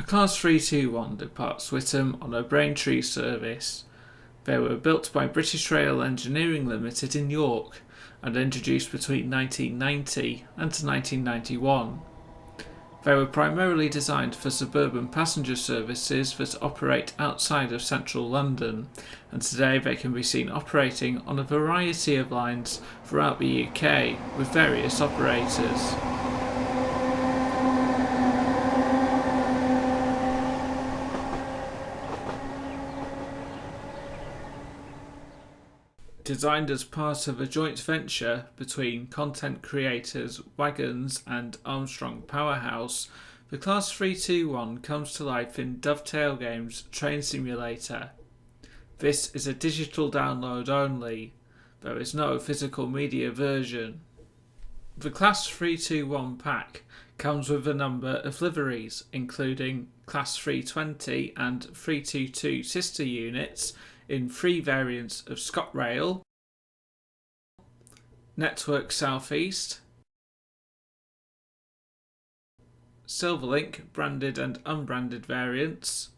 Class 321 departs Whittam on a Braintree service. They were built by British Rail Engineering Limited in York and introduced between 1990 and 1991. They were primarily designed for suburban passenger services that operate outside of central London, and today they can be seen operating on a variety of lines throughout the UK with various operators. Designed as part of a joint venture between content creators Waggonz and Armstrong Powerhouse, the Class 321 comes to life in Dovetail Games' Train Simulator. This is a digital download only. There is no physical media version. The Class 321 pack comes with a number of liveries, including Class 320 and 322 sister units in 3 variants of ScotRail, Network Southeast, Silverlink branded and unbranded variants,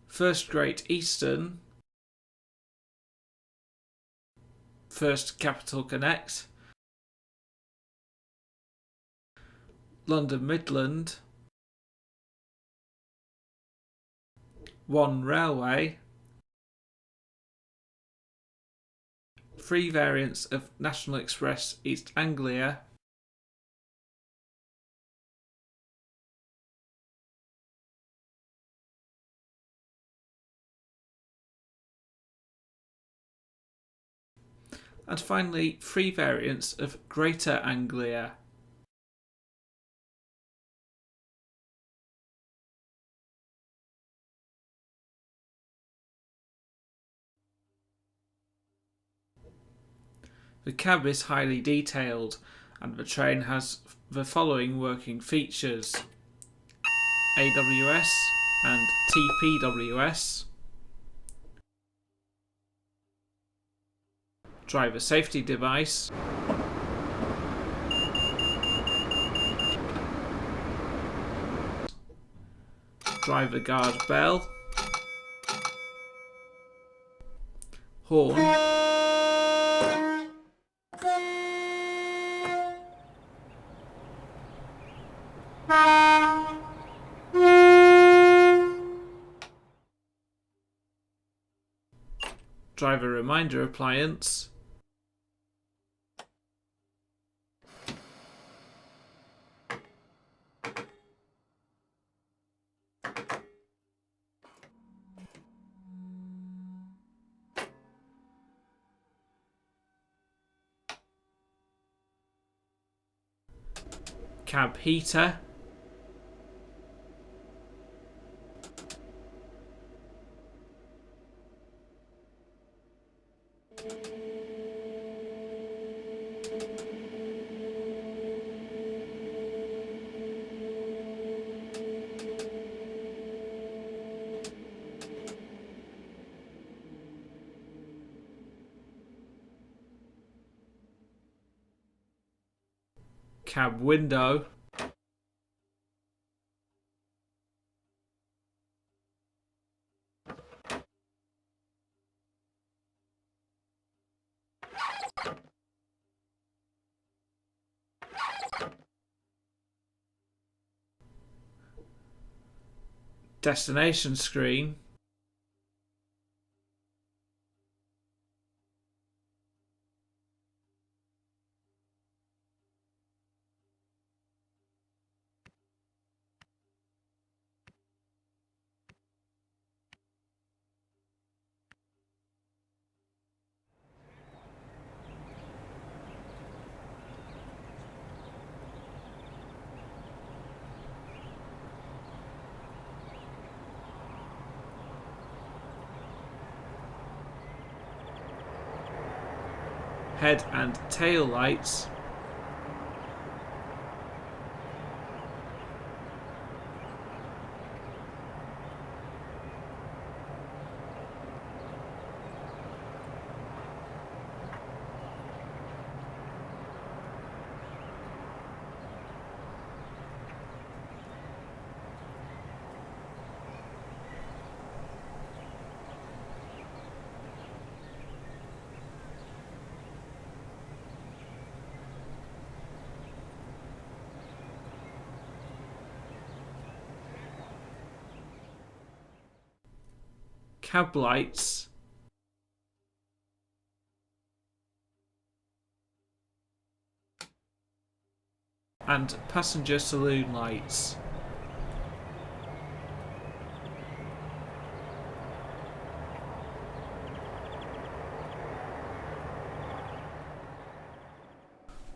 First Great Eastern, First Capital Connect, London Midland, One Railway, 3 variants of National Express East Anglia, and finally 3 variants of Greater Anglia. The cab is highly detailed, and the train has the following working features: AWS and TPWS, driver safety device, driver guard bell, horn, driver reminder appliance, cab heater, cab window, destination screen, head and tail lights, cab lights, and passenger saloon lights.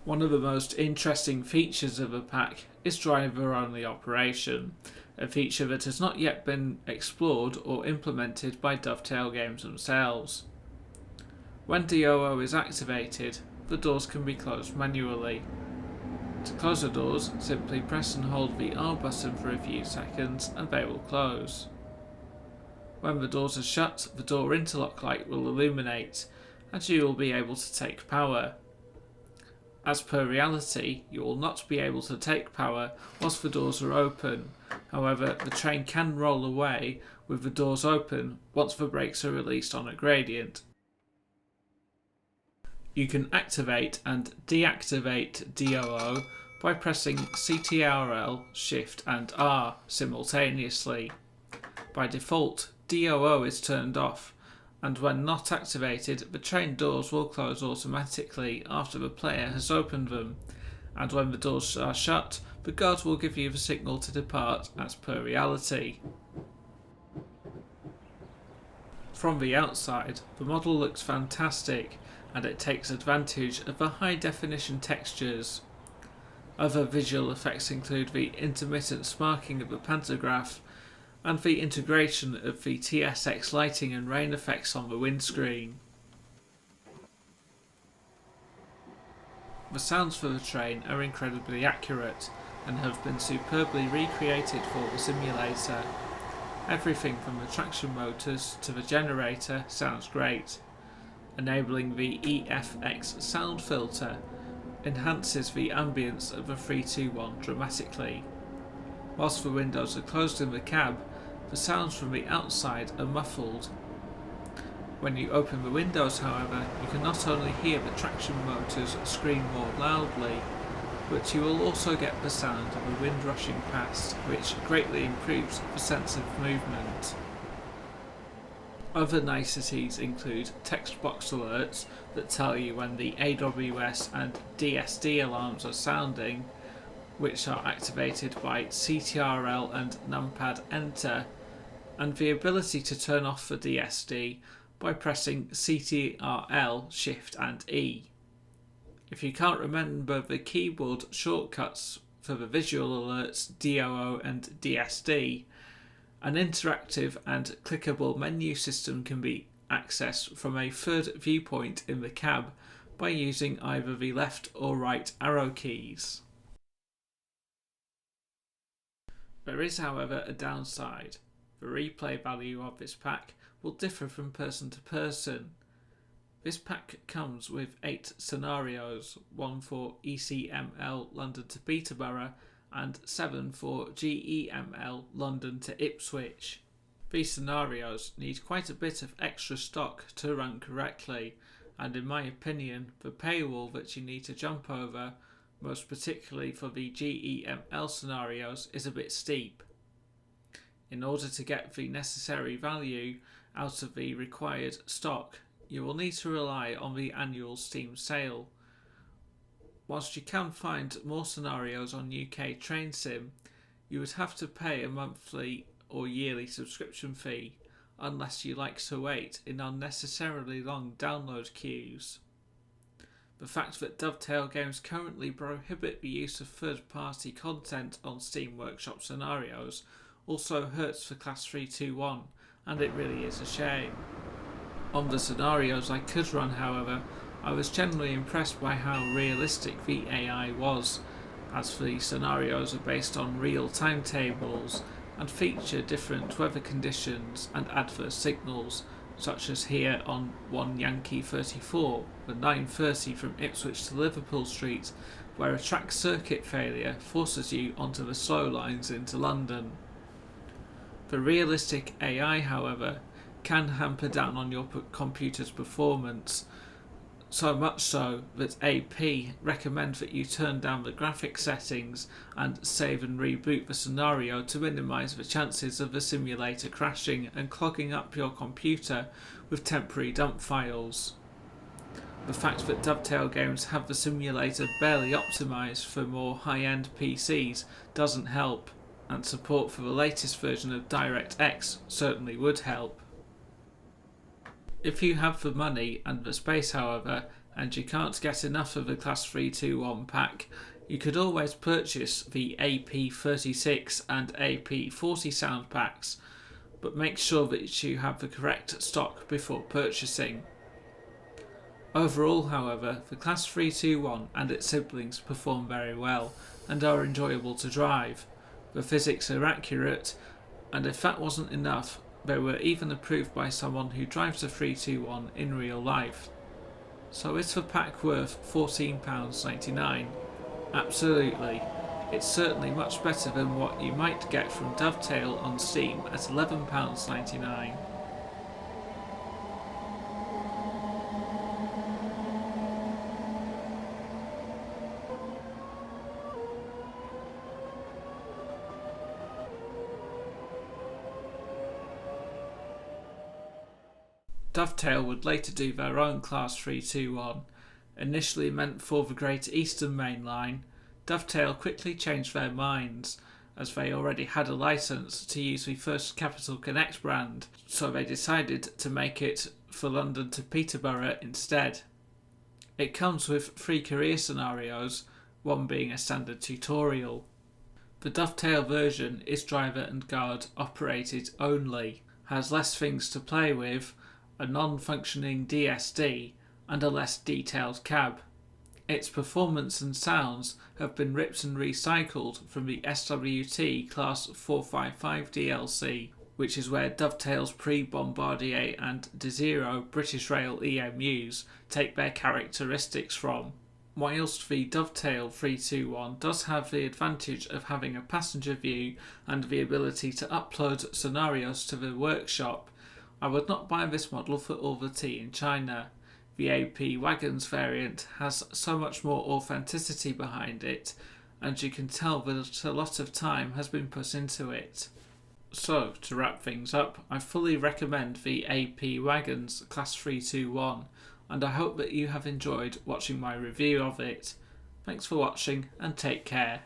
One of the most interesting features of the pack is driver-only operation, a feature that has not yet been explored or implemented by Dovetail Games themselves. When DOO is activated, the doors can be closed manually. To close the doors, simply press and hold the R button for a few seconds and they will close. When the doors are shut, the door interlock light will illuminate and you will be able to take power. As per reality, you will not be able to take power whilst the doors are open. However, the train can roll away with the doors open once the brakes are released on a gradient. You can activate and deactivate DOO by pressing CTRL, Shift and R simultaneously. By default, DOO is turned off, and when not activated, the train doors will close automatically after the player has opened them, and when the doors are shut, the guard will give you the signal to depart as per reality. From the outside, the model looks fantastic, and it takes advantage of the high definition textures. Other visual effects include the intermittent sparking of the pantograph, and the integration of the TSX lighting and rain effects on the windscreen. The sounds for the train are incredibly accurate and have been superbly recreated for the simulator. Everything from the traction motors to the generator sounds great. Enabling the EFX sound filter enhances the ambience of the 321 dramatically. Whilst the windows are closed in the cab, the sounds from the outside are muffled. When you open the windows, however, you can not only hear the traction motors scream more loudly, but you will also get the sound of the wind rushing past, which greatly improves the sense of movement. Other niceties include text box alerts that tell you when the AWS and DSD alarms are sounding, which are activated by CTRL and numpad enter, and the ability to turn off the DSD by pressing CTRL, Shift and E. If you can't remember the keyboard shortcuts for the visual alerts DOO and DSD, an interactive and clickable menu system can be accessed from a third viewpoint in the cab by using either the left or right arrow keys. There is, however, a downside. The replay value of this pack will differ from person to person. This pack comes with 8 scenarios, 1 for ECML London to Peterborough and 7 for GEML London to Ipswich. These scenarios need quite a bit of extra stock to run correctly, and in my opinion the paywall that you need to jump over, most particularly for the GEML scenarios, is a bit steep. In order to get the necessary value out of the required stock, you will need to rely on the annual Steam sale. Whilst you can find more scenarios on UK Train Sim, you would have to pay a monthly or yearly subscription fee, unless you like to wait in unnecessarily long download queues. The fact that Dovetail Games currently prohibit the use of third-party content on Steam Workshop scenarios also hurts for Class 321, and it really is a shame. On the scenarios I could run, however, I was generally impressed by how realistic the AI was, as the scenarios are based on real timetables and feature different weather conditions and adverse signals, such as here on 1 Yankee 34, the 9:30 from Ipswich to Liverpool Street, where a track circuit failure forces you onto the slow lines into London. The realistic AI, however, can hamper down on your computer's performance, So much so that AP recommend that you turn down the graphic settings and save and reboot the scenario to minimise the chances of the simulator crashing and clogging up your computer with temporary dump files. The fact that Dovetail games have the simulator barely optimised for more high-end PCs doesn't help, and support for the latest version of DirectX certainly would help. If you have the money and the space, however, and you can't get enough of the Class 321 pack, you could always purchase the AP36 and AP40 sound packs, but make sure that you have the correct stock before purchasing. Overall, however, the Class 321 and its siblings perform very well and are enjoyable to drive. The physics are accurate, and if that wasn't enough, they were even approved by someone who drives a 321 in real life. So is the pack worth £14.99? Absolutely. It's certainly much better than what you might get from Dovetail on Steam at £11.99. Dovetail would later do their own Class 321. Initially meant for the Great Eastern Main Line, Dovetail quickly changed their minds, as they already had a license to use the first Capital Connect brand, so they decided to make it for London to Peterborough instead. It comes with 3 career scenarios, one being a standard tutorial. The Dovetail version is driver and guard operated only, has less things to play with, a non-functioning DSD, and a less detailed cab. Its performance and sounds have been ripped and recycled from the SWT Class 455 DLC, which is where Dovetail's pre-Bombardier and Desiro British Rail EMUs take their characteristics from. Whilst the Dovetail 321 does have the advantage of having a passenger view and the ability to upload scenarios to the workshop, I would not buy this model for all the tea in China. The AP Waggonz variant has so much more authenticity behind it, and you can tell that a lot of time has been put into it. So, to wrap things up, I fully recommend the AP Waggonz Class 321, and I hope that you have enjoyed watching my review of it. Thanks for watching, and take care.